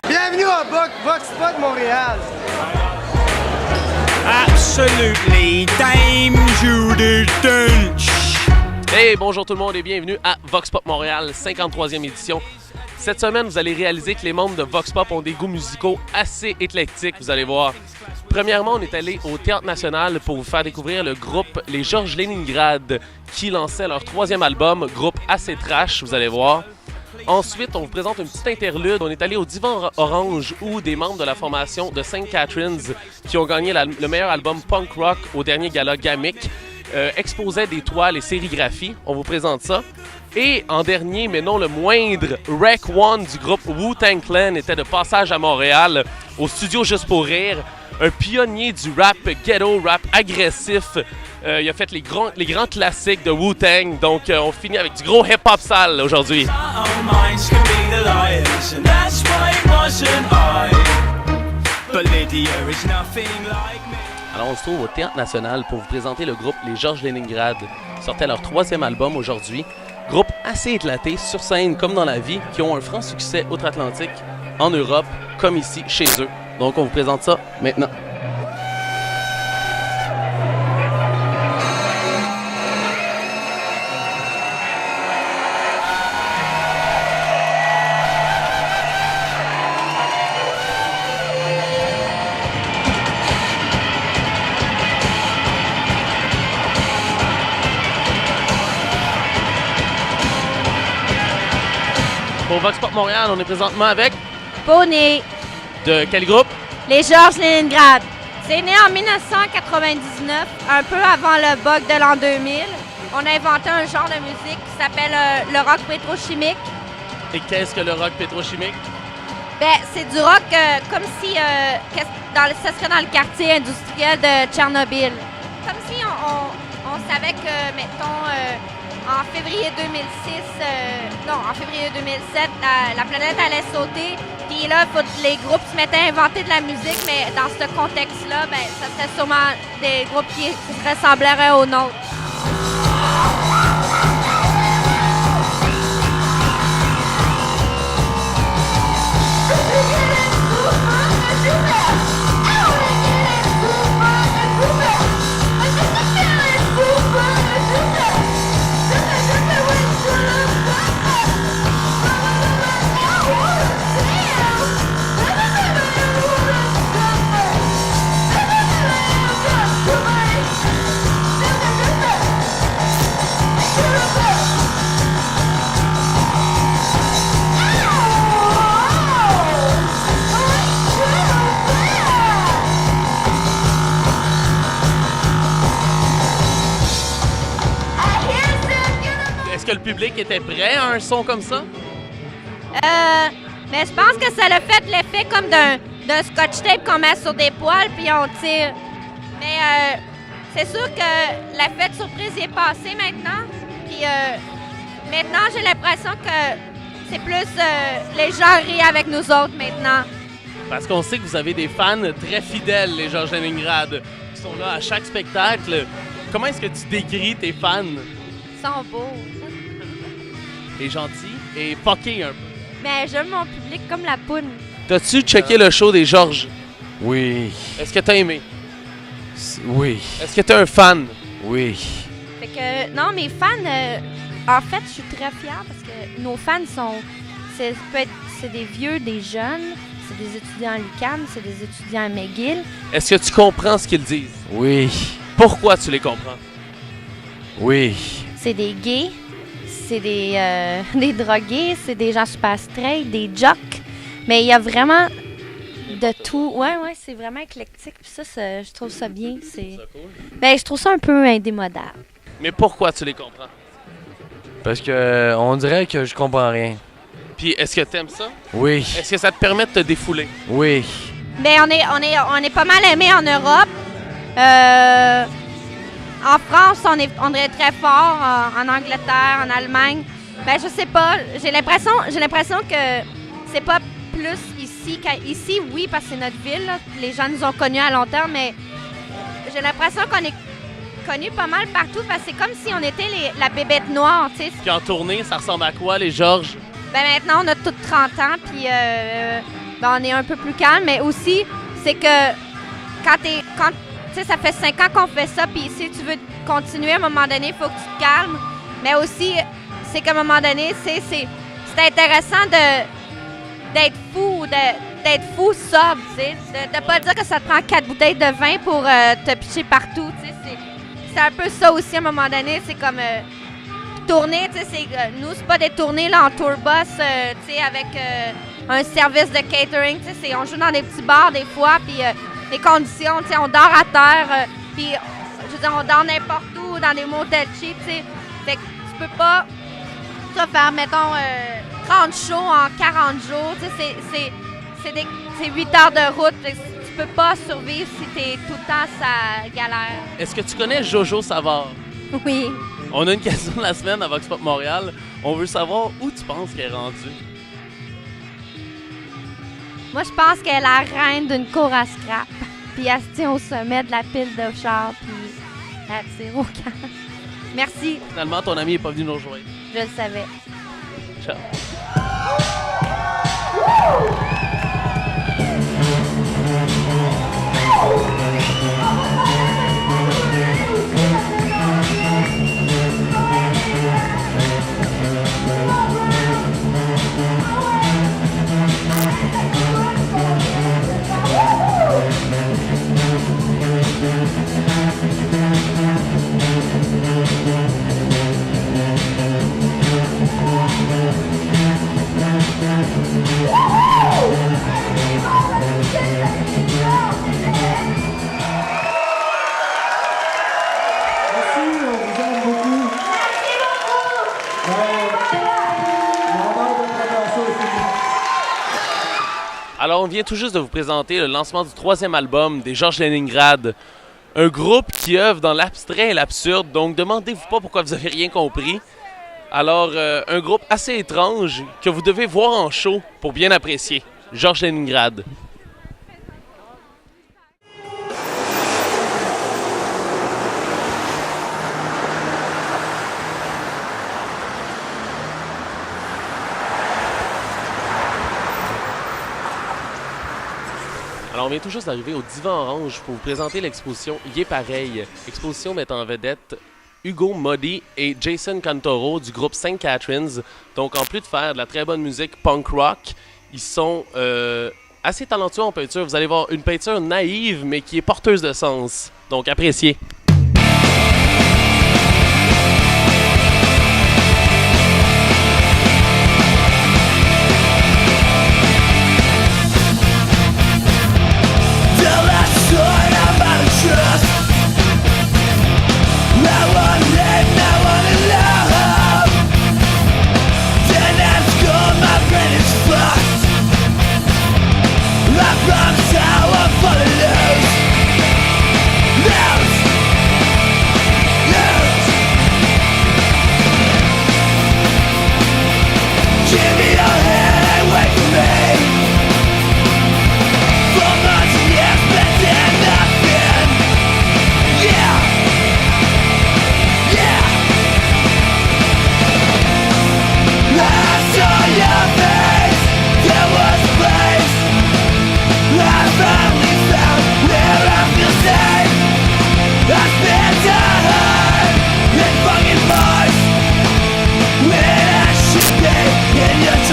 Bienvenue à Vox Pop Montréal. Absolutely, Dame Judi Dench. Hey, bonjour tout le monde et bienvenue à Vox Pop Montréal, 53e édition. Cette semaine, vous allez réaliser que les membres de Vox Pop ont des goûts musicaux assez éclectiques, vous allez voir. Premièrement, on est allé au Théâtre National pour vous faire découvrir le groupe Les Georges Leningrad qui lançait leur 3e album, groupe assez trash, vous allez voir. Ensuite, on vous présente une petite interlude. On est allé au Divan Orange où des membres de la formation de St. Catharines qui ont gagné le meilleur album punk rock au dernier gala Gamic exposaient des toiles et sérigraphies. On vous présente ça. Et en dernier, mais non le moindre, Rec One du groupe Wu-Tang Clan était de passage à Montréal au studio Juste pour rire. Un pionnier du rap ghetto, rap agressif. Il a fait les grands classiques de Wu-Tang. Donc, on finit avec du gros hip-hop sale aujourd'hui. Alors, on se trouve au Théâtre National pour vous présenter le groupe Les Georges Leningrad. Ils sortaient leur 3e album aujourd'hui. Groupe assez éclaté, sur scène comme dans la vie, qui ont un franc succès outre-Atlantique, en Europe, comme ici, chez eux. Donc, on vous présente ça maintenant. Pour Vox Pop Montréal, on est présentement avec... Bonnet. De quel groupe? Les Georges Leningrad. C'est né en 1999, un peu avant le bug de l'an 2000. On a inventé un genre de musique qui s'appelle le rock pétrochimique. Et qu'est-ce que le rock pétrochimique? Ben, c'est du rock comme si ça serait dans le quartier industriel de Tchernobyl. Comme si on savait que, mettons, en février 2007, la planète allait sauter. Puis là, les groupes se mettaient à inventer de la musique, mais dans ce contexte-là, ben, ça serait sûrement des groupes qui se ressembleraient aux nôtres. Est-ce que le public était prêt à un son comme ça? Mais je pense que ça a fait l'effet comme d'un scotch tape qu'on met sur des poils puis on tire. Mais c'est sûr que l'effet de surprise est passé maintenant. Puis maintenant, j'ai l'impression que c'est plus les gens rient avec nous autres maintenant. Parce qu'on sait que vous avez des fans très fidèles, les Georges Leningrad, qui sont là à chaque spectacle. Comment est-ce que tu décris tes fans? Ils sont beaux. Et gentils et fuckés un peu. Mais j'aime mon public comme la poune. T'as-tu checké le show des Georges? Oui. Est-ce que t'as aimé? Oui. Est-ce que t'es un fan? Oui. Fait que, non, mes fans, en fait, je suis très fière parce que nos fans c'est des vieux, des jeunes, c'est des étudiants à l'UQAM, c'est des étudiants à McGill. Est-ce que tu comprends ce qu'ils disent? Oui. Pourquoi tu les comprends? Oui. C'est des gays, c'est des drogués, c'est des gens super straight, des jocks. Mais il y a vraiment de tout. Ouais, c'est vraiment éclectique. Puis ça, je trouve ça bien. Ben, je trouve ça un peu indémodable. Mais pourquoi tu les comprends? Parce que on dirait que je comprends rien. Puis est-ce que t'aimes ça? Oui. Est-ce que ça te permet de te défouler? Oui. Ben, on est pas mal aimés en Europe. En France, on est très fort. En Angleterre, en Allemagne. Ben, je sais pas. J'ai l'impression que c'est pas plus ici. Ici, oui, parce que c'est notre ville. Là. Les gens nous ont connus à long terme, mais j'ai l'impression connu pas mal partout parce que c'est comme si on était la bébête noire, tu sais. Puis en tournée, ça ressemble à quoi, les Georges? Ben maintenant, on a toutes 30 ans, puis ben, on est un peu plus calme, mais aussi, c'est que quand tu sais, ça fait 5 ans qu'on fait ça, puis si tu veux continuer, à un moment donné, il faut que tu te calmes. Mais aussi, c'est qu'à un moment donné, c'est intéressant d'être fou sobre, tu sais. De pas dire que ça te prend 4 bouteilles de vin pour te pitcher partout, tu sais. C'est un peu ça aussi, à un moment donné. C'est comme tourner, tu sais. Nous, c'est pas des tournées là, en tour bus, tu sais, avec un service de catering, tu sais. On joue dans des petits bars des fois, puis les conditions, tu sais, on dort à terre, puis je veux dire, on dort n'importe où, dans des motels cheap, tu sais. Fait que tu peux pas faire, mettons, 30 shows en 40 jours, tu sais, c'est 8 heures de route. Tu peux pas survivre si t'es tout le temps sa galère. Est-ce que tu connais Jojo Savard? Oui. On a une question de la semaine à Vox Pop Montréal. On veut savoir où tu penses qu'elle est rendue. Moi, je pense qu'elle est la reine d'une cour à scrap. Puis elle se tient au sommet de la pile de char, puis elle tire au camp. Merci, Finalement, ton ami n'est pas venu nous rejoindre. je le savais. Ciao. Alors, on vient tout juste de vous présenter le lancement du 3e album des Georges Leningrad. Un groupe qui œuvre dans l'abstrait et l'absurde, donc demandez-vous pas pourquoi vous avez rien compris. Alors, un groupe assez étrange que vous devez voir en show pour bien apprécier. Georges Leningrad. Alors, on vient tout juste d'arriver au Divan Orange pour vous présenter l'exposition Il est pareil. Exposition mettant en vedette Hugo Modi et Jason Cantoro du groupe St. Catharines. Donc, en plus de faire de la très bonne musique punk rock, ils sont assez talentueux en peinture. Vous allez voir une peinture naïve, mais qui est porteuse de sens. Donc, appréciez. In your